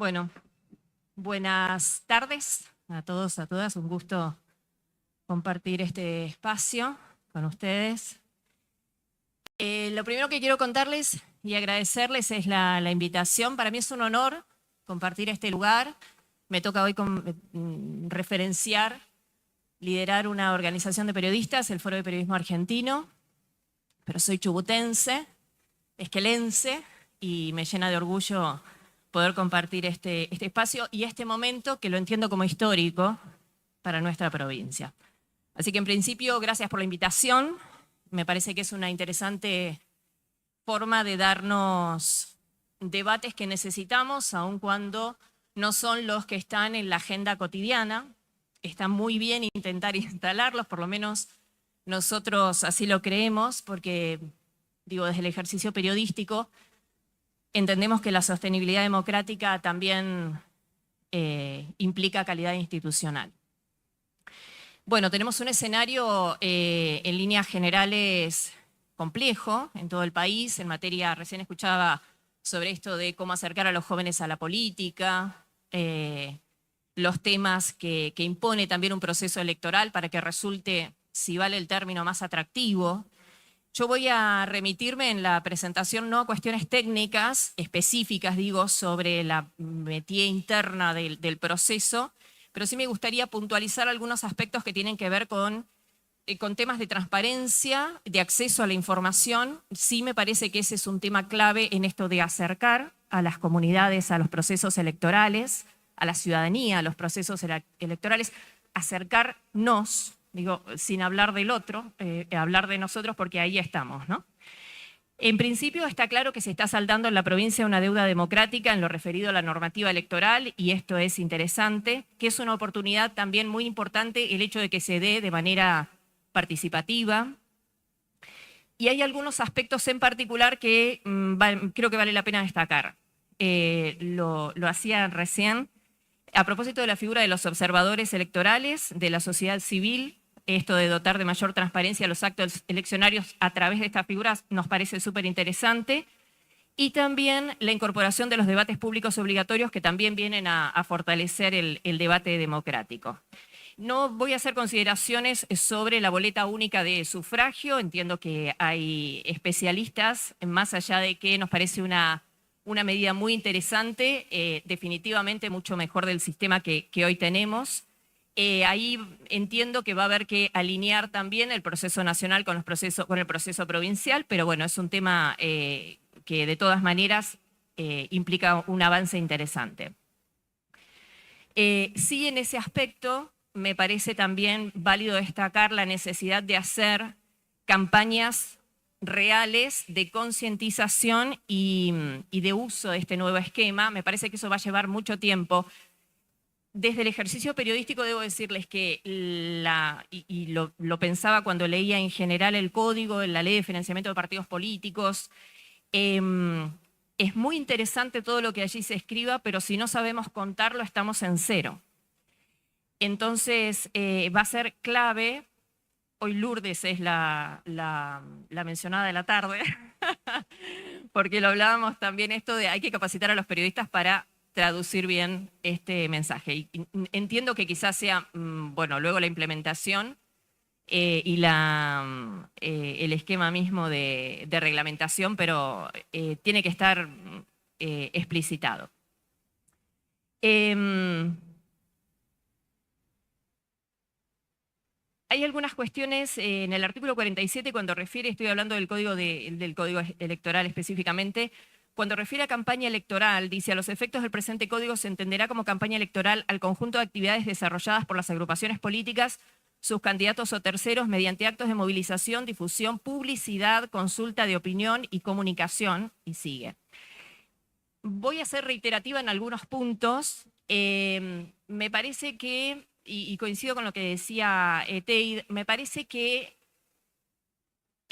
Bueno, buenas tardes a todos, a todas. Un gusto compartir este espacio con ustedes. Lo primero que quiero contarles y agradecerles es la invitación. Para mí es un honor compartir este lugar. Me toca hoy liderar una organización de periodistas, el Foro de Periodismo Argentino, pero soy chubutense, esquelense, y me llena de orgullo poder compartir este espacio y este momento que lo entiendo como histórico para nuestra provincia. Así que en principio, gracias por la invitación. Me parece que es una interesante forma de darnos debates que necesitamos, aun cuando no son los que están en la agenda cotidiana. Está muy bien intentar instalarlos, por lo menos nosotros así lo creemos, porque, digo, desde el ejercicio periodístico, entendemos que la sostenibilidad democrática también implica calidad institucional. Bueno, tenemos un escenario en líneas generales complejo en todo el país. En materia, recién escuchaba sobre esto de cómo acercar a los jóvenes a la política, los temas que impone también un proceso electoral para que resulte, si vale el término, más atractivo. Yo voy a remitirme en la presentación no a cuestiones técnicas específicas, digo, sobre la métier interna del proceso, pero sí me gustaría puntualizar algunos aspectos que tienen que ver con temas de transparencia, de acceso a la información. Sí me parece que ese es un tema clave en esto de acercar a las comunidades a los procesos electorales, a la ciudadanía a los procesos electorales, acercarnos, digo, sin hablar del otro, hablar de nosotros, porque ahí estamos, ¿no? En principio está claro que se está saldando en la provincia una deuda democrática en lo referido a la normativa electoral, y esto es interesante, que es una oportunidad también muy importante el hecho de que se dé de manera participativa. Y hay algunos aspectos en particular que creo que vale la pena destacar. Lo hacía recién. A propósito de la figura de los observadores electorales, de la sociedad civil, esto de dotar de mayor transparencia a los actos eleccionarios a través de estas figuras nos parece súper interesante. Y también la incorporación de los debates públicos obligatorios, que también vienen a fortalecer el debate democrático. No voy a hacer consideraciones sobre la boleta única de sufragio. Entiendo que hay especialistas, más allá de que nos parece una medida muy interesante, definitivamente mucho mejor del sistema que hoy tenemos. Ahí entiendo que va a haber que alinear también el proceso nacional con el proceso provincial, pero bueno, es un tema que de todas maneras implica un avance interesante. Sí, en ese aspecto me parece también válido destacar la necesidad de hacer campañas reales de concientización y de uso de este nuevo esquema. Me parece que eso va a llevar mucho tiempo. Desde el ejercicio periodístico debo decirles que, lo pensaba cuando leía en general el código, la ley de financiamiento de partidos políticos, es muy interesante todo lo que allí se escriba, pero si no sabemos contarlo estamos en cero. Entonces va a ser clave. Hoy Lourdes es la mencionada de la tarde, porque lo hablábamos también esto de hay que capacitar a los periodistas para traducir bien este mensaje. Y entiendo que quizás sea, bueno, luego la implementación y el esquema mismo de reglamentación, pero tiene que estar explicitado. Hay algunas cuestiones en el artículo 47 cuando refiere, estoy hablando del código electoral específicamente, cuando refiere a campaña electoral, dice: a los efectos del presente código se entenderá como campaña electoral al conjunto de actividades desarrolladas por las agrupaciones políticas, sus candidatos o terceros, mediante actos de movilización, difusión, publicidad, consulta de opinión y comunicación, y sigue. Voy a ser reiterativa en algunos puntos. Me parece que, y coincido con lo que decía Teid, me parece que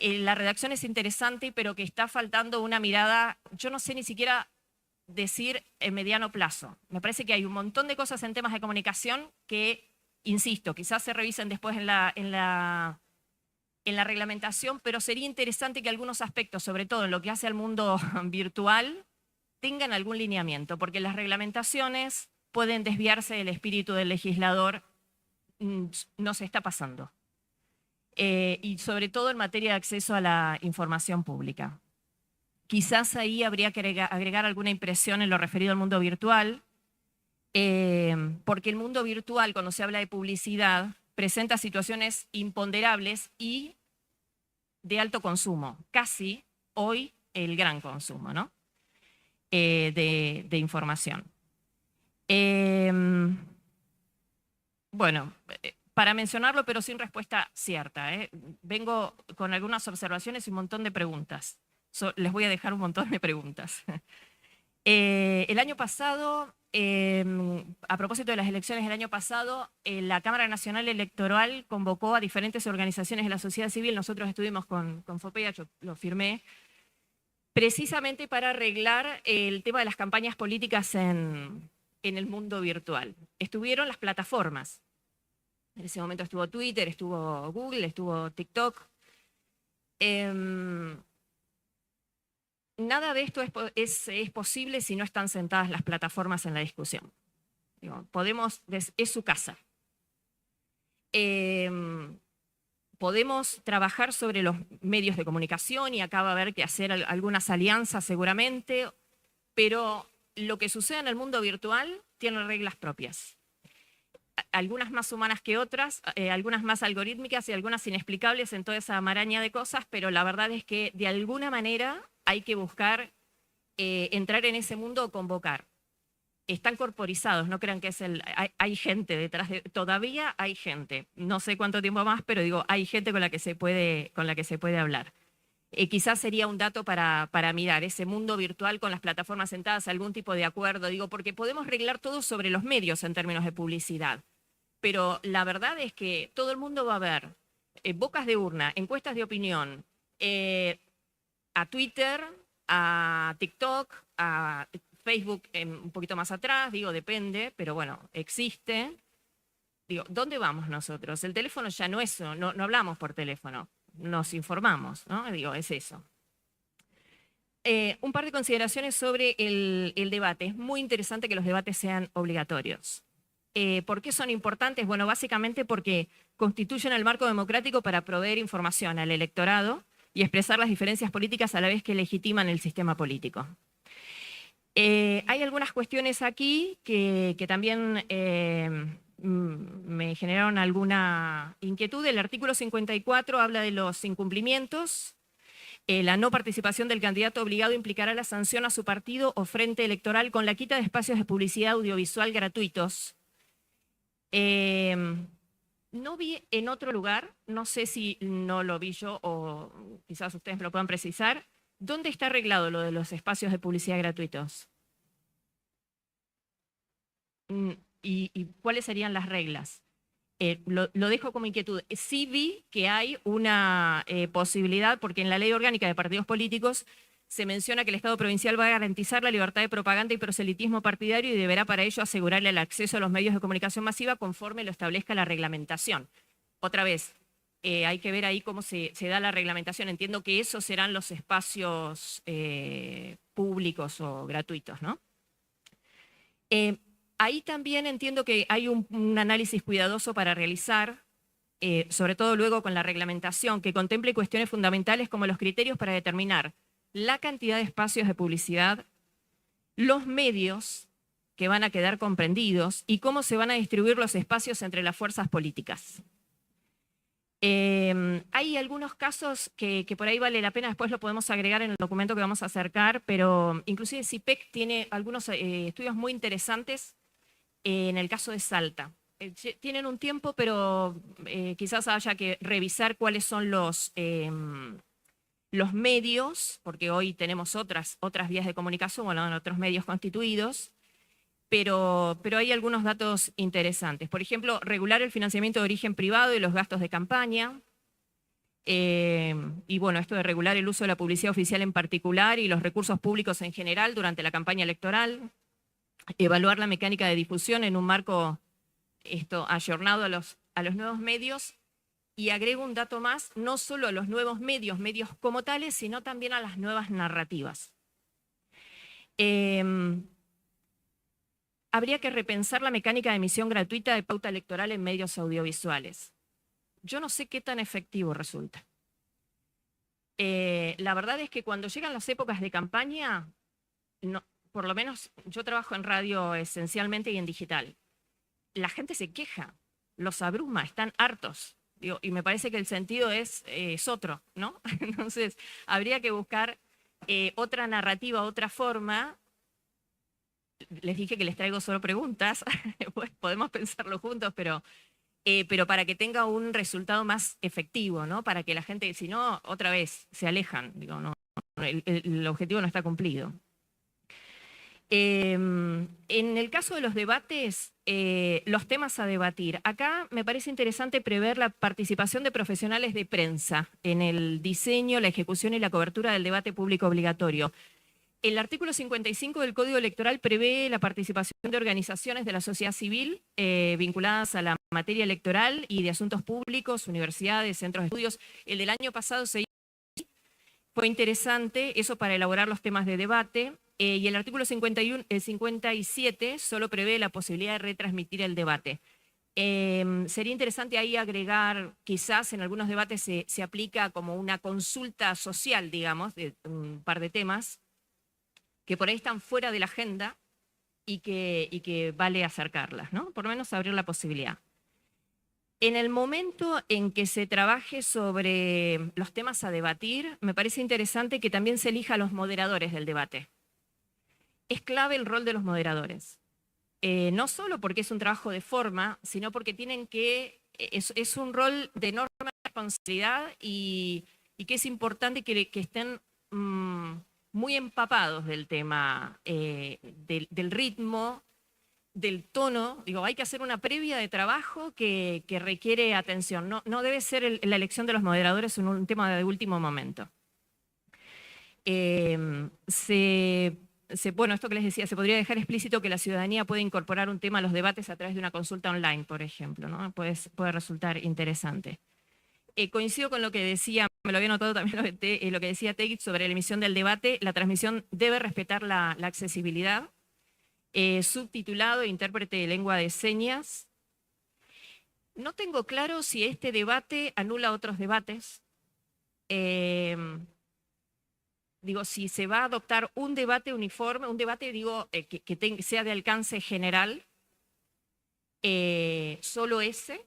la redacción es interesante, pero que está faltando una mirada, yo no sé ni siquiera decir en mediano plazo. Me parece que hay un montón de cosas en temas de comunicación que, insisto, quizás se revisen después en la reglamentación, pero sería interesante que algunos aspectos, sobre todo en lo que hace al mundo virtual, tengan algún lineamiento, porque las reglamentaciones pueden desviarse del espíritu del legislador, nos está pasando. Y sobre todo en materia de acceso a la información pública. Quizás ahí habría que agregar alguna impresión en lo referido al mundo virtual, porque el mundo virtual, cuando se habla de publicidad, presenta situaciones imponderables y de alto consumo, casi hoy el gran consumo, ¿no? de información. Bueno, para mencionarlo, pero sin respuesta cierta. Vengo con algunas observaciones y un montón de preguntas. Les voy a dejar un montón de preguntas. El año pasado, a propósito de las elecciones del año pasado, la Cámara Nacional Electoral convocó a diferentes organizaciones de la sociedad civil. Nosotros estuvimos con FOPEA, yo lo firmé, precisamente para arreglar el tema de las campañas políticas en el mundo virtual. Estuvieron las plataformas. En ese momento estuvo Twitter, estuvo Google, estuvo TikTok. Nada de esto es posible si no están sentadas las plataformas en la discusión. Digo, es su casa. Podemos trabajar sobre los medios de comunicación y acá va a haber que hacer algunas alianzas seguramente, pero lo que sucede en el mundo virtual tiene reglas propias. Algunas más humanas que otras, algunas más algorítmicas y algunas inexplicables en toda esa maraña de cosas, pero la verdad es que de alguna manera hay que buscar entrar en ese mundo o convocar. Están corporizados, no crean que es hay gente detrás todavía hay gente, no sé cuánto tiempo más, pero digo, hay gente con la que se puede hablar. Quizás sería un dato para mirar ese mundo virtual con las plataformas sentadas, algún tipo de acuerdo, digo, porque podemos arreglar todo sobre los medios en términos de publicidad, pero la verdad es que todo el mundo va a ver bocas de urna, encuestas de opinión, a Twitter, a TikTok, a Facebook un poquito más atrás, digo, depende, pero bueno, existe. Digo, ¿dónde vamos nosotros? El teléfono ya no es eso, no hablamos por teléfono, nos informamos, ¿no? Digo, es eso. Un par de consideraciones sobre el debate. Es muy interesante que los debates sean obligatorios. ¿Por qué son importantes? Bueno, básicamente porque constituyen el marco democrático para proveer información al electorado y expresar las diferencias políticas a la vez que legitiman el sistema político. Hay algunas cuestiones aquí que también me generaron alguna inquietud. El artículo 54 habla de los incumplimientos. La no participación del candidato obligado implicará la sanción a su partido o frente electoral con la quita de espacios de publicidad audiovisual gratuitos. No vi en otro lugar, no sé si no lo vi yo o quizás ustedes me lo puedan precisar, ¿dónde está arreglado lo de los espacios de publicidad gratuitos? ¿Y cuáles serían las reglas? Lo dejo como inquietud. Sí vi que hay una posibilidad, porque en la Ley Orgánica de Partidos Políticos se menciona que el Estado provincial va a garantizar la libertad de propaganda y proselitismo partidario y deberá para ello asegurarle el acceso a los medios de comunicación masiva conforme lo establezca la reglamentación. Otra vez, hay que ver ahí cómo se da la reglamentación. Entiendo que esos serán los espacios públicos o gratuitos, ¿no? Ahí también entiendo que hay un análisis cuidadoso para realizar, sobre todo luego con la reglamentación, que contemple cuestiones fundamentales como los criterios para determinar la cantidad de espacios de publicidad, los medios que van a quedar comprendidos y cómo se van a distribuir los espacios entre las fuerzas políticas. Hay algunos casos que por ahí vale la pena, después lo podemos agregar en el documento que vamos a acercar, pero inclusive CIPEC tiene algunos estudios muy interesantes en el caso de Salta. Tienen un tiempo, pero quizás haya que revisar cuáles son los medios, porque hoy tenemos otras vías de comunicación, bueno, en otros medios constituidos, pero hay algunos datos interesantes. Por ejemplo, regular el financiamiento de origen privado y los gastos de campaña. Y bueno, esto de regular el uso de la publicidad oficial en particular y los recursos públicos en general durante la campaña electoral. Evaluar la mecánica de difusión en un marco ayornado a los nuevos medios. Y agrego un dato más, no solo a los nuevos medios como tales, sino también a las nuevas narrativas. Habría que repensar la mecánica de emisión gratuita de pauta electoral en medios audiovisuales. Yo no sé qué tan efectivo resulta. La verdad es que cuando llegan las épocas de campaña, no, por lo menos yo trabajo en radio esencialmente y en digital, la gente se queja, los abruma, están hartos. Digo, y me parece que el sentido es otro, ¿no? Entonces, habría que buscar otra narrativa, otra forma. Les dije que les traigo solo preguntas, pues podemos pensarlo juntos, pero para que tenga un resultado más efectivo, ¿no? Para que la gente, si no, otra vez se alejan. Digo, no, el objetivo no está cumplido. En el caso de los debates, los temas a debatir, acá me parece interesante prever la participación de profesionales de prensa en el diseño, la ejecución y la cobertura del debate público obligatorio. El artículo 55 del Código Electoral prevé la participación de organizaciones de la sociedad civil vinculadas a la materia electoral y de asuntos públicos, universidades, centros de estudios. El del año pasado fue interesante, eso para elaborar los temas de debate. Y el artículo 57 solo prevé la posibilidad de retransmitir el debate. Sería interesante ahí agregar, quizás en algunos debates se aplica como una consulta social, digamos, de un par de temas, que por ahí están fuera de la agenda y que vale acercarlas, ¿no? Por lo menos abrir la posibilidad. En el momento en que se trabaje sobre los temas a debatir, me parece interesante que también se elija a los moderadores del debate. Es clave el rol de los moderadores. No solo porque es un trabajo de forma, sino porque tienen que, es un rol de enorme responsabilidad y que es importante que estén muy empapados del tema, del ritmo, del tono. Digo, hay que hacer una previa de trabajo que requiere atención. No debe ser la elección de los moderadores un tema de último momento. Bueno, esto que les decía, se podría dejar explícito que la ciudadanía puede incorporar un tema a los debates a través de una consulta online, por ejemplo, ¿no? Puede resultar interesante. Coincido con lo que decía, me lo había notado también lo que decía Tegui sobre la emisión del debate. La transmisión debe respetar la accesibilidad. Subtitulado e intérprete de lengua de señas. No tengo claro si este debate anula otros debates. Digo, si se va a adoptar un debate uniforme, un debate, digo, que sea de alcance general, solo ese,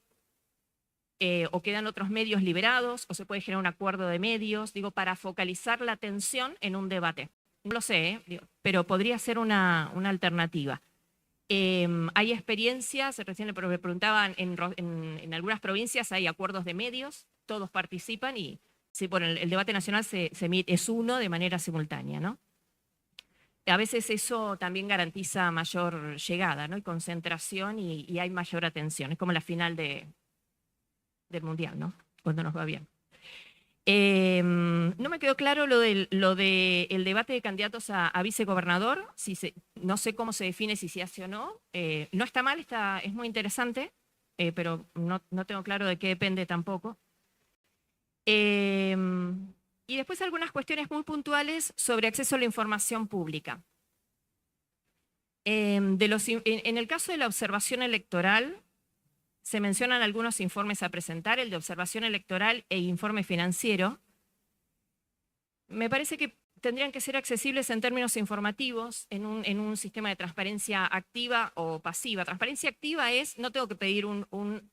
o quedan otros medios liberados, o se puede generar un acuerdo de medios, digo, para focalizar la atención en un debate. No lo sé, digo, pero podría ser una alternativa. Hay experiencias, recién le preguntaban, en algunas provincias hay acuerdos de medios, todos participan y sí, bueno, el debate nacional es uno de manera simultánea, ¿no? A veces eso también garantiza mayor llegada, ¿no? Y concentración y hay mayor atención. Es como la final del Mundial, ¿no? Cuando nos va bien. No me quedó claro lo del debate de candidatos a vicegobernador. No sé cómo se define, si se hace o no. No está mal, es muy interesante, pero no tengo claro de qué depende tampoco. Y después algunas cuestiones muy puntuales sobre acceso a la información pública. En el caso de la observación electoral, se mencionan algunos informes a presentar, el de observación electoral e informe financiero. Me parece que tendrían que ser accesibles en términos informativos en un sistema de transparencia activa o pasiva. Transparencia activa es, no tengo que pedir un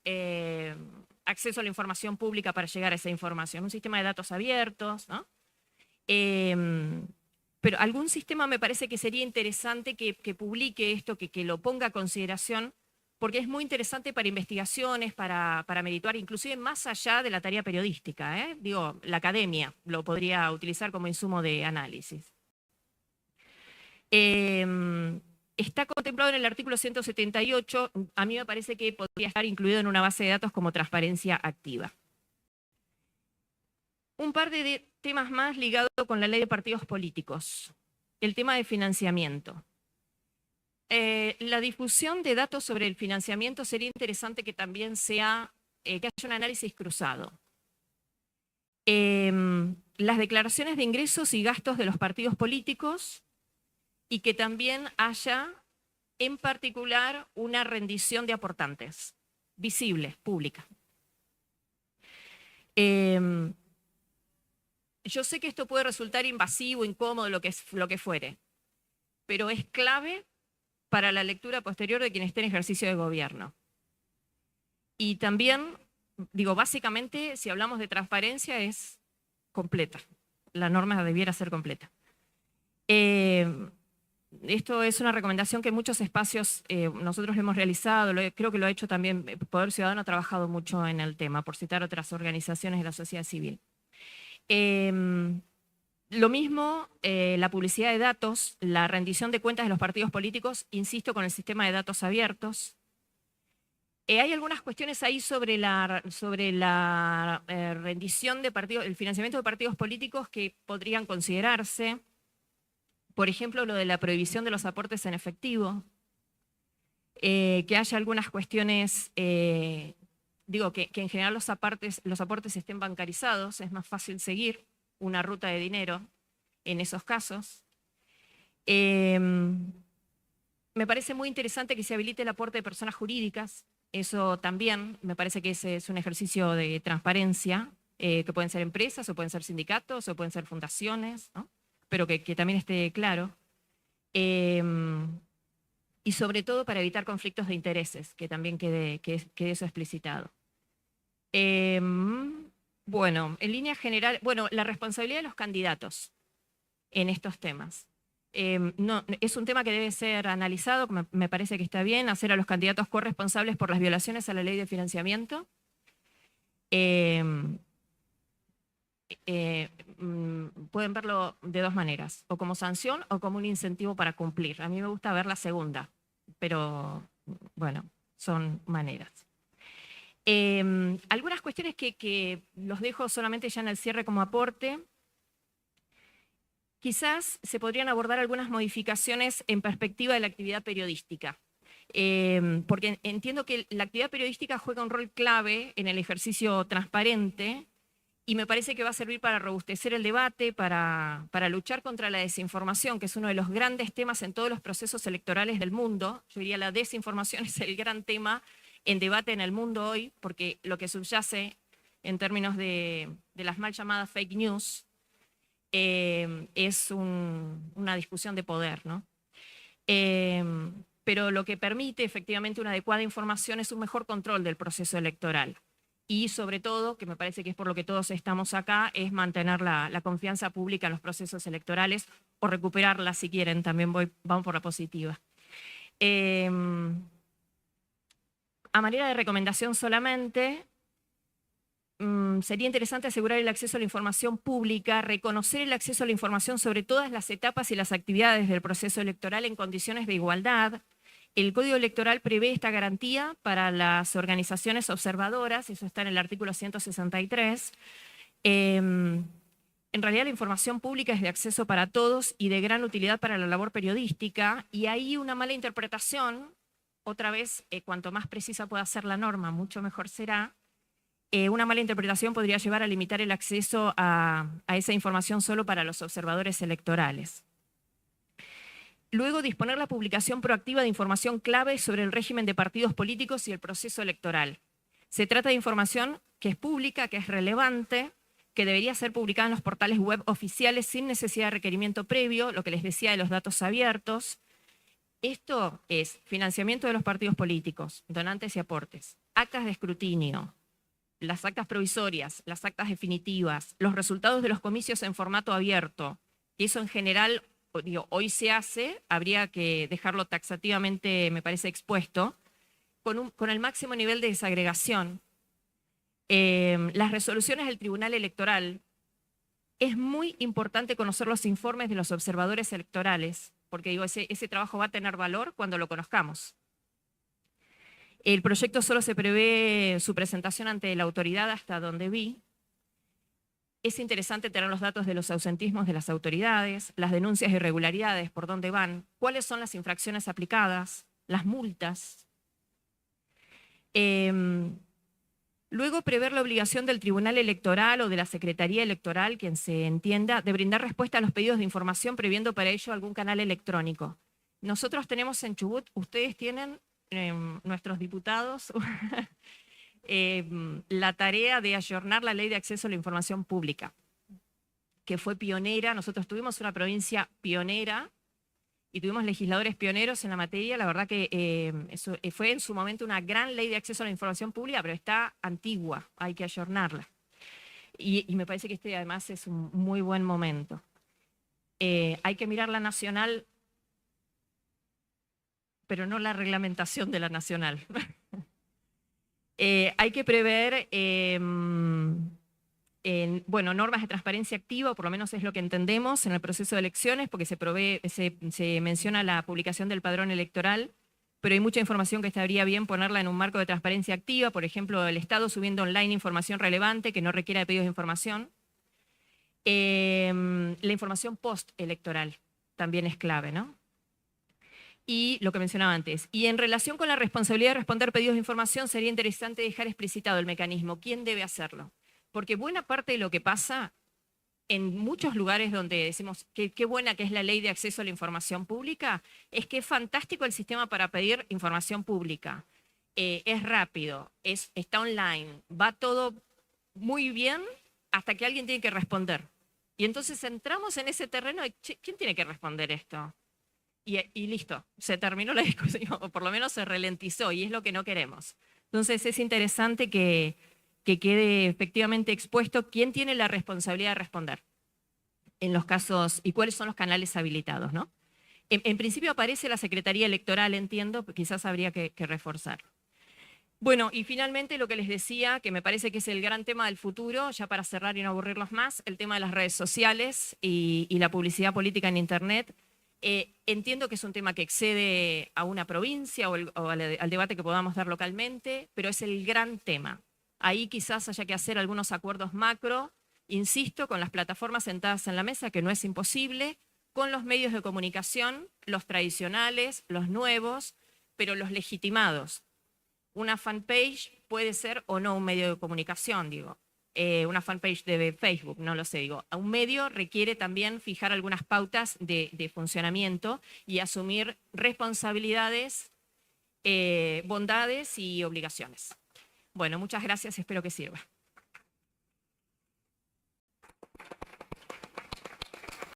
acceso a la información pública para llegar a esa información, un sistema de datos abiertos, ¿no? Pero algún sistema me parece que sería interesante que publique esto, que lo ponga a consideración, porque es muy interesante para investigaciones, para merituar, inclusive más allá de la tarea periodística, ¿eh? Digo, la academia lo podría utilizar como insumo de análisis. Está contemplado en el artículo 178, a mí me parece que podría estar incluido en una base de datos como transparencia activa. Un par de temas más ligados con la ley de partidos políticos. El tema de financiamiento. La difusión de datos sobre el financiamiento sería interesante que también sea, que haya un análisis cruzado. Las declaraciones de ingresos y gastos de los partidos políticos y que también haya, en particular, una rendición de aportantes, visible, pública. Yo sé que esto puede resultar invasivo, incómodo, lo que fuere, pero es clave para la lectura posterior de quien esté en ejercicio de gobierno. Y también, digo, básicamente, si hablamos de transparencia, es completa. La norma debiera ser completa. Esto es una recomendación que en muchos espacios nosotros lo hemos realizado, creo que lo ha hecho también Poder Ciudadano, ha trabajado mucho en el tema, por citar otras organizaciones de la sociedad civil. Lo mismo, la publicidad de datos, la rendición de cuentas de los partidos políticos, insisto, con el sistema de datos abiertos. Hay algunas cuestiones ahí sobre la rendición de partidos, el financiamiento de partidos políticos que podrían considerarse. Por ejemplo, lo de la prohibición de los aportes en efectivo. Que haya algunas cuestiones, digo, que en general los aportes estén bancarizados, es más fácil seguir una ruta de dinero en esos casos. Me parece muy interesante que se habilite el aporte de personas jurídicas. Eso también me parece que ese es un ejercicio de transparencia, que pueden ser empresas, o pueden ser sindicatos, o pueden ser fundaciones, ¿no? Pero que también esté claro. Y sobre todo para evitar conflictos de intereses, que también quede eso explicitado. Bueno, en línea general, bueno, la responsabilidad de los candidatos en estos temas. No, es un tema que debe ser analizado, me parece que está bien, hacer a los candidatos corresponsables por las violaciones a la ley de financiamiento. Pueden verlo de dos maneras, o como sanción o como un incentivo para cumplir. A mí me gusta ver la segunda, pero bueno, son maneras. Algunas cuestiones que los dejo solamente ya en el cierre como aporte. Quizás se podrían abordar algunas modificaciones en perspectiva de la actividad periodística. Porque entiendo que la actividad periodística juega un rol clave en el ejercicio transparente y me parece que va a servir para robustecer el debate, para luchar contra la desinformación, que es uno de los grandes temas en todos los procesos electorales del mundo. Yo diría la desinformación es el gran tema en debate en el mundo hoy, porque lo que subyace en términos de las mal llamadas fake news es una discusión de poder, ¿no? Pero lo que permite efectivamente una adecuada información es un mejor control del proceso electoral. Y sobre todo, que me parece que es por lo que todos estamos acá, es mantener la confianza pública en los procesos electorales o recuperarla si quieren, también vamos por la positiva. A manera de recomendación solamente, sería interesante asegurar el acceso a la información pública, reconocer el acceso a la información sobre todas las etapas y las actividades del proceso electoral en condiciones de igualdad. El Código Electoral prevé esta garantía para las organizaciones observadoras, eso está en el artículo 163. En realidad la información pública es de acceso para todos y de gran utilidad para la labor periodística, y ahí una mala interpretación, otra vez, cuanto más precisa pueda ser la norma, mucho mejor será. Una mala interpretación podría llevar a limitar el acceso a esa información solo para los observadores electorales. Luego, disponer la publicación proactiva de información clave sobre el régimen de partidos políticos y el proceso electoral. Se trata de información que es pública, que es relevante, que debería ser publicada en los portales web oficiales sin necesidad de requerimiento previo, lo que les decía de los datos abiertos. Esto es financiamiento de los partidos políticos, donantes y aportes, actas de escrutinio, las actas provisorias, las actas definitivas, los resultados de los comicios en formato abierto. Y eso en general, digo, hoy se hace, habría que dejarlo taxativamente, me parece, expuesto, con el máximo nivel de desagregación. Las resoluciones del Tribunal Electoral, es muy importante conocer los informes de los observadores electorales, porque digo, ese trabajo va a tener valor cuando lo conozcamos. El proyecto solo se prevé su presentación ante la autoridad, hasta donde vi. Es interesante tener los datos de los ausentismos de las autoridades, las denuncias de irregularidades, por dónde van, cuáles son las infracciones aplicadas, las multas. Luego, prever la obligación del Tribunal Electoral o de la Secretaría Electoral, quien se entienda, de brindar respuesta a los pedidos de información previendo para ello algún canal electrónico. Nosotros tenemos en Chubut, ustedes tienen, nuestros diputados, la tarea de ayornar la Ley de Acceso a la Información Pública, que fue pionera. Nosotros tuvimos una provincia pionera y tuvimos legisladores pioneros en la materia. La verdad que eso fue en su momento una gran ley de acceso a la información pública, pero está antigua, hay que ayornarla. Y me parece que este además es un muy buen momento. Hay que mirar la nacional, pero no la reglamentación de la nacional. Hay que prever normas de transparencia activa, o por lo menos es lo que entendemos en el proceso de elecciones, porque se menciona la publicación del padrón electoral, pero hay mucha información que estaría bien ponerla en un marco de transparencia activa, por ejemplo, el Estado subiendo online información relevante que no requiera de pedidos de información. La información post-electoral también es clave, ¿no? Y lo que mencionaba antes. Y en relación con la responsabilidad de responder pedidos de información, sería interesante dejar explicitado el mecanismo. ¿Quién debe hacerlo? Porque buena parte de lo que pasa en muchos lugares donde decimos qué buena que es la ley de acceso a la información pública, es que es fantástico el sistema para pedir información pública. Es rápido, está online, va todo muy bien hasta que alguien tiene que responder. Y entonces entramos en ese terreno de, ¿quién tiene que responder esto? Y listo, se terminó la discusión, o por lo menos se ralentizó, y es lo que no queremos. Entonces es interesante que quede efectivamente expuesto quién tiene la responsabilidad de responder en los casos y cuáles son los canales habilitados, ¿no? En principio aparece la Secretaría Electoral, entiendo, pero quizás habría que reforzar. Bueno, y finalmente lo que les decía, que me parece que es el gran tema del futuro, ya para cerrar y no aburrirlos más, el tema de las redes sociales y la publicidad política en Internet. Entiendo que es un tema que excede a una provincia o al debate que podamos dar localmente, pero es el gran tema. Ahí quizás haya que hacer algunos acuerdos macro, insisto, con las plataformas sentadas en la mesa, que no es imposible, con los medios de comunicación, los tradicionales, los nuevos, pero los legitimados. Una fanpage puede ser o no un medio de comunicación, digo. Una fanpage de Facebook, no lo sé, digo. Un medio requiere también fijar algunas pautas de funcionamiento y asumir responsabilidades, bondades y obligaciones. Bueno, muchas gracias, espero que sirva.